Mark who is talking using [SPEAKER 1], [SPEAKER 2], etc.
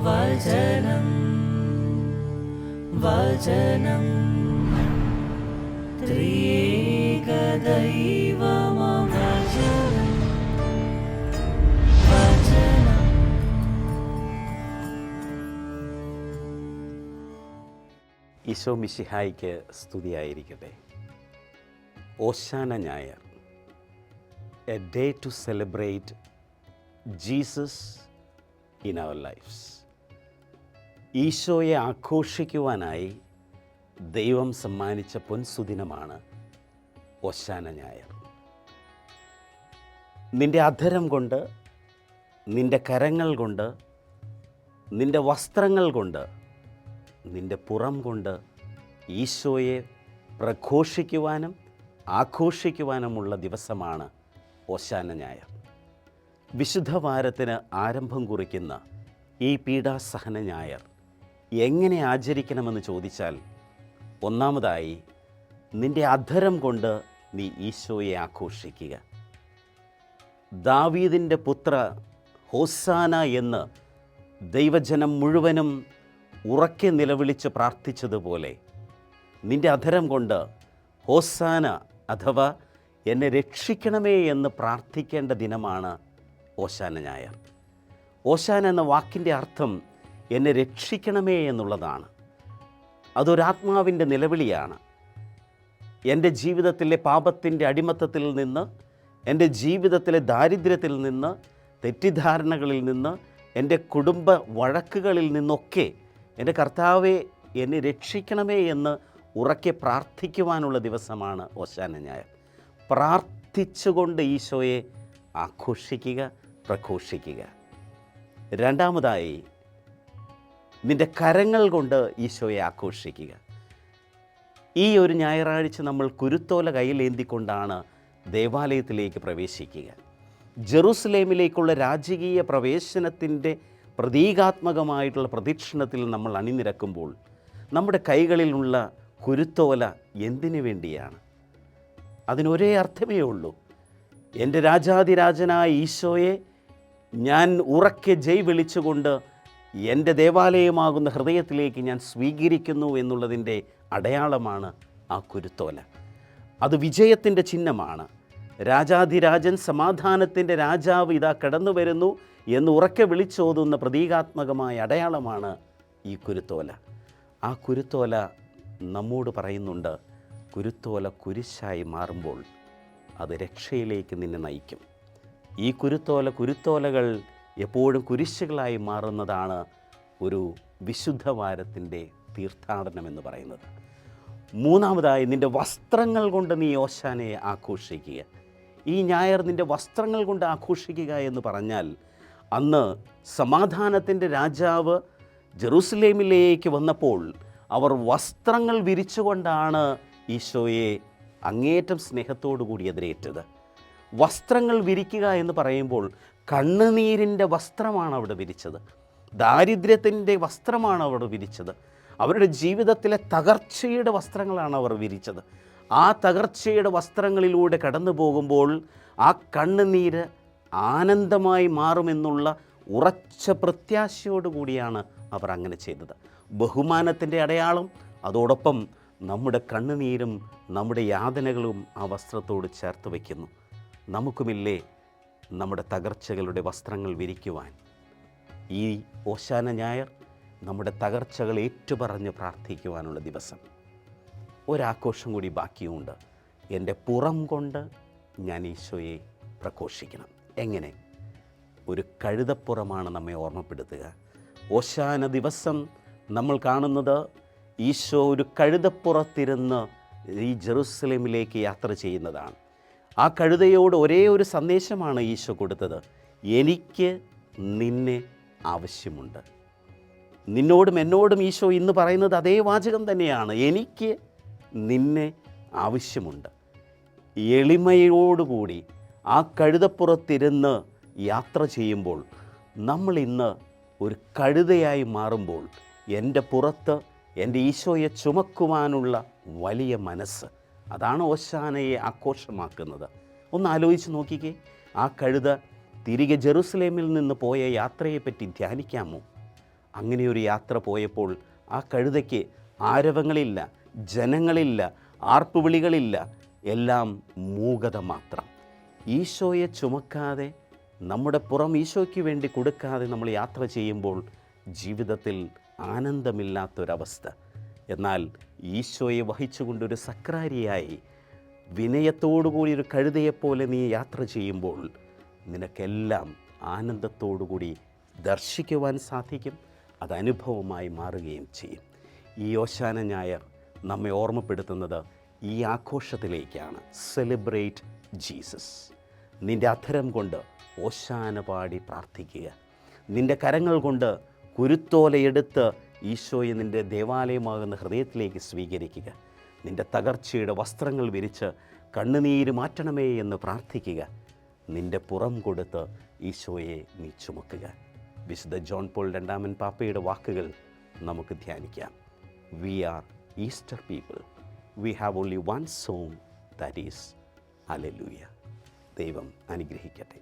[SPEAKER 1] വചനം വചനം ത്രിയേക ദൈവമാം വചനം വചനം.
[SPEAKER 2] ഈശോ മിശിഹായ്ക്ക് സ്തുതിയായിരിക്കട്ടെ. ഓശാന ഞായർ, a day to celebrate Jesus in our lifes. ഈശോയെ ആഘോഷിക്കുവാനായി ദൈവം സമ്മാനിച്ച പൊൻസുദിനമാണ് ഓശാന ഞായർ. നിൻ്റെ അധരം കൊണ്ട്, നിൻ്റെ കരങ്ങൾ കൊണ്ട്, നിൻ്റെ വസ്ത്രങ്ങൾ കൊണ്ട്, നിൻ്റെ പുറം കൊണ്ട് ഈശോയെ പ്രഘോഷിക്കുവാനും ആഘോഷിക്കുവാനുമുള്ള ദിവസമാണ് ഓശാന ഞായർ. വിശുദ്ധ വാരത്തിന് ആരംഭം കുറിക്കുന്ന ഈ പീഡാസഹന ഞായർ എങ്ങനെ ആചരിക്കണമെന്ന് ചോദിച്ചാൽ, ഒന്നാമതായി നിൻ്റെ അധരം കൊണ്ട് നീ ഈശോയെ ആഘോഷിക്കുക. ദാവീദിൻ്റെ പുത്ര ഹോസാന എന്ന് ദൈവജനം മുഴുവനും ഉറക്കെ നിലവിളിച്ച് പ്രാർത്ഥിച്ചതുപോലെ നിൻ്റെ അധരം കൊണ്ട് ഹോസാന അഥവാ എന്നെ രക്ഷിക്കണമേ എന്ന് പ്രാർത്ഥിക്കേണ്ട ദിനമാണ് ഓശാന ഞായർ. ഓശാന എന്ന വാക്കിൻ്റെ അർത്ഥം എന്നെ രക്ഷിക്കണമേ എന്നുള്ളതാണ്. അതൊരാത്മാവിൻ്റെ നിലവിളിയാണ്. എൻ്റെ ജീവിതത്തിലെ പാപത്തിൻ്റെ അടിമത്തത്തിൽ നിന്ന്, എൻ്റെ ജീവിതത്തിലെ ദാരിദ്ര്യത്തിൽ നിന്ന്, തെറ്റിദ്ധാരണകളിൽ നിന്ന്, എൻ്റെ കുടുംബ വഴക്കുകളിൽ നിന്നൊക്കെ എൻ്റെ കർത്താവെ എന്നെ രക്ഷിക്കണമേ എന്ന് ഉറക്കെ പ്രാർത്ഥിക്കുവാനുള്ള ദിവസമാണ് ഓശാന ഞായർ. പ്രാർത്ഥിച്ചുകൊണ്ട് ഈശോയെ ആഘോഷിക്കുക, പ്രഘോഷിക്കുക. രണ്ടാമതായി നിൻ്റെ കരങ്ങൾ കൊണ്ട് ഈശോയെ ആഘോഷിക്കുക. ഈ ഒരു ഞായറാഴ്ച നമ്മൾ കുരുത്തോല കയ്യിലേന്തിക്കൊണ്ടാണ് ദേവാലയത്തിലേക്ക് പ്രവേശിക്കുക. ജെറുസലേമിലേക്കുള്ള രാജകീയ പ്രവേശനത്തിൻ്റെ പ്രതീകാത്മകമായിട്ടുള്ള പ്രദക്ഷിണത്തിൽ നമ്മൾ അണിനിരക്കുമ്പോൾ നമ്മുടെ കൈകളിലുള്ള കുരുത്തോല എന്തിനു വേണ്ടിയാണ്? അതിനൊരേ അർത്ഥമേ ഉള്ളൂ. എൻ്റെ രാജാതിരാജനായ ഈശോയെ ഞാൻ ഉറക്കെ ജയ് വിളിച്ചുകൊണ്ട് എൻ്റെ ദേവാലയമാകുന്ന ഹൃദയത്തിലേക്ക് ഞാൻ സ്വീകരിക്കുന്നു എന്നുള്ളതിൻ്റെ അടയാളമാണ് ആ കുരുത്തോല. അത് വിജയത്തിൻ്റെ ചിഹ്നമാണ്. രാജാധിരാജൻ, സമാധാനത്തിൻ്റെ രാജാവ് ഇതാ കടന്നു വരുന്നു എന്ന് ഉറക്കെ വിളിച്ചോതുന്ന പ്രതീകാത്മകമായ അടയാളമാണ് ഈ കുരുത്തോല. ആ കുരുത്തോല നമ്മോട് പറയുന്നുണ്ട്, കുരുത്തോല കുരിശായി മാറുമ്പോൾ അത് രക്ഷയിലേക്ക് നിന്നെ നയിക്കും. ഈ കുരുത്തോലകൾ എപ്പോഴും കുരിശുകളായി മാറുന്നതാണ് ഒരു വിശുദ്ധവാരത്തിൻ്റെ തീർത്ഥാടനം എന്ന് പറയുന്നത്. മൂന്നാമതായി നിൻ്റെ വസ്ത്രങ്ങൾ കൊണ്ട് നീ ഓശാനയെ ആഘോഷിക്കുക. ഈ ഞായർ നിൻ്റെ വസ്ത്രങ്ങൾ കൊണ്ട് ആഘോഷിക്കുക എന്ന് പറഞ്ഞാൽ, അന്ന് സമാധാനത്തിൻ്റെ രാജാവ് ജെറുസലേമിലേക്ക് വന്നപ്പോൾ അവർ വസ്ത്രങ്ങൾ വിരിച്ചുകൊണ്ടാണ് ഈശോയെ അങ്ങേറ്റം സ്നേഹത്തോടു കൂടി എതിരേറ്റത്. വസ്ത്രങ്ങൾ വിരിക്കുക എന്ന് പറയുമ്പോൾ കണ്ണുനീരിൻ്റെ വസ്ത്രമാണ് അവിടെ വിരിച്ചത്, ദാരിദ്ര്യത്തിൻ്റെ വസ്ത്രമാണ് അവർ വിരിച്ചത്, അവരുടെ ജീവിതത്തിലെ തകർച്ചയുടെ വസ്ത്രങ്ങളാണ് അവർ വിരിച്ചത്. ആ തകർച്ചയുടെ വസ്ത്രങ്ങളിലൂടെ കടന്നു പോകുമ്പോൾ ആ കണ്ണുനീര് ആനന്ദമായി മാറുമെന്നുള്ള ഉറച്ച പ്രത്യാശയോടുകൂടിയാണ് അവർ അങ്ങനെ ചെയ്തത്. ബഹുമാനത്തിൻ്റെ അടയാളം, അതോടൊപ്പം നമ്മുടെ കണ്ണുനീരും നമ്മുടെ യാതനകളും ആ വസ്ത്രത്തോട് ചേർത്ത് വയ്ക്കുന്നു. നമുക്കുമില്ലേ നമ്മുടെ തകർച്ചകളുടെ വസ്ത്രങ്ങൾ വിരിക്കുവാൻ? ഈ ഓശാന ഞായർ നമ്മുടെ തകർച്ചകൾ ഏറ്റുപറഞ്ഞ് പ്രാർത്ഥിക്കുവാനുള്ള ദിവസം. ഒരാഘോഷം കൂടി ബാക്കിയുണ്ട്. എൻ്റെ പുറം കൊണ്ട് ഞാൻ ഈശോയെ പ്രഘോഷിക്കണം. എങ്ങനെ? ഒരു കഴുതപ്പുറമാണ് നമ്മെ ഓർമ്മപ്പെടുത്തുക. ഓശാന ദിവസം നമ്മൾ കാണുന്നത് ഈശോ ഒരു കഴുതപ്പുറത്തിരുന്ന് ഈ ജെറുസലേമിലേക്ക് യാത്ര ചെയ്യുന്നതാണ്. ആ കഴുതയോട് ഒരേ ഒരു സന്ദേശമാണ് ഈശോ കൊടുത്തത്: എനിക്ക് നിന്നെ ആവശ്യമുണ്ട്. നിന്നോടും എന്നോടും ഈശോ ഇന്ന് പറയുന്നത് അതേ വാചകം തന്നെയാണ്. എനിക്ക് നിന്നെ ആവശ്യമുണ്ട്. എളിമയോടുകൂടി ആ കഴുതപ്പുറത്തിരുന്ന് യാത്ര ചെയ്യുമ്പോൾ, നമ്മൾ ഇന്ന് ഒരു കഴുതയായി മാറുമ്പോൾ, എൻ്റെ പുറത്ത് എൻ്റെ ഈശോയെ ചുമക്കുവാനുള്ള വലിയ മനസ്സ്, അതാണ് ഓശാനയെ ആഘോഷമാക്കുന്നത്. ഒന്ന് ആലോചിച്ച് നോക്കിക്കേ. ആ കഴുത തിരികെ ജെറുസലേമിൽ നിന്ന് പോയ യാത്രയെപ്പറ്റി ധ്യാനിക്കാമോ? അങ്ങനെ ഒരു യാത്ര പോയപ്പോൾ ആ കഴുതയ്ക്ക് ആരവങ്ങളില്ല, ജനങ്ങളില്ല, ആർപ്പുവിളികളില്ല, എല്ലാം മൂകത മാത്രം. ഈശോയെ ചുമക്കാതെ, നമ്മുടെ പുറം ഈശോയ്ക്ക് വേണ്ടി കൊടുക്കാതെ നമ്മൾ യാത്ര ചെയ്യുമ്പോൾ ജീവിതത്തിൽ ആനന്ദമില്ലാത്തൊരവസ്ഥ. എന്നാൽ ഈശോയെ വഹിച്ചുകൊണ്ടൊരു സക്രാരിയായി വിനയത്തോടുകൂടി ഒരു കഴുതയെപ്പോലെ നീ യാത്ര ചെയ്യുമ്പോൾ നിനക്കെല്ലാം ആനന്ദത്തോടുകൂടി ദർശിക്കുവാൻ സാധിക്കും. അത് അനുഭവമായി മാറുകയും ചെയ്യും. ഈ ഓശാന ഞായർ നമ്മെ ഓർമ്മപ്പെടുത്തുന്നത് ഈ ആഘോഷത്തിലേക്കാണ്. Celebrate Jesus. നിൻ്റെ അധരം കൊണ്ട് ഓശാന പാടി പ്രാർത്ഥിക്കുക. നിൻ്റെ കരങ്ങൾ കൊണ്ട് കുരുത്തോലയെടുത്ത് ഈശോയെ നിൻ്റെ ദേവാലയമാകുന്ന ഹൃദയത്തിലേക്ക് സ്വീകരിക്കുക. നിൻ്റെ തകർച്ചയുടെ വസ്ത്രങ്ങൾ വിരിച്ച് കണ്ണുനീര് മാറ്റണമേ എന്ന് പ്രാർത്ഥിക്കുക. നിൻ്റെ പുറം കൊടുത്ത് ഈശോയെ നീ ചുമക്കുക. വിശുദ്ധ ജോൺ പോൾ രണ്ടാമൻ പാപ്പയുടെ വാക്കുകൾ നമുക്ക് ധ്യാനിക്കാം. We are Easter people. We have only one song, that is hallelujah. ദൈവം അനുഗ്രഹിക്കട്ടെ.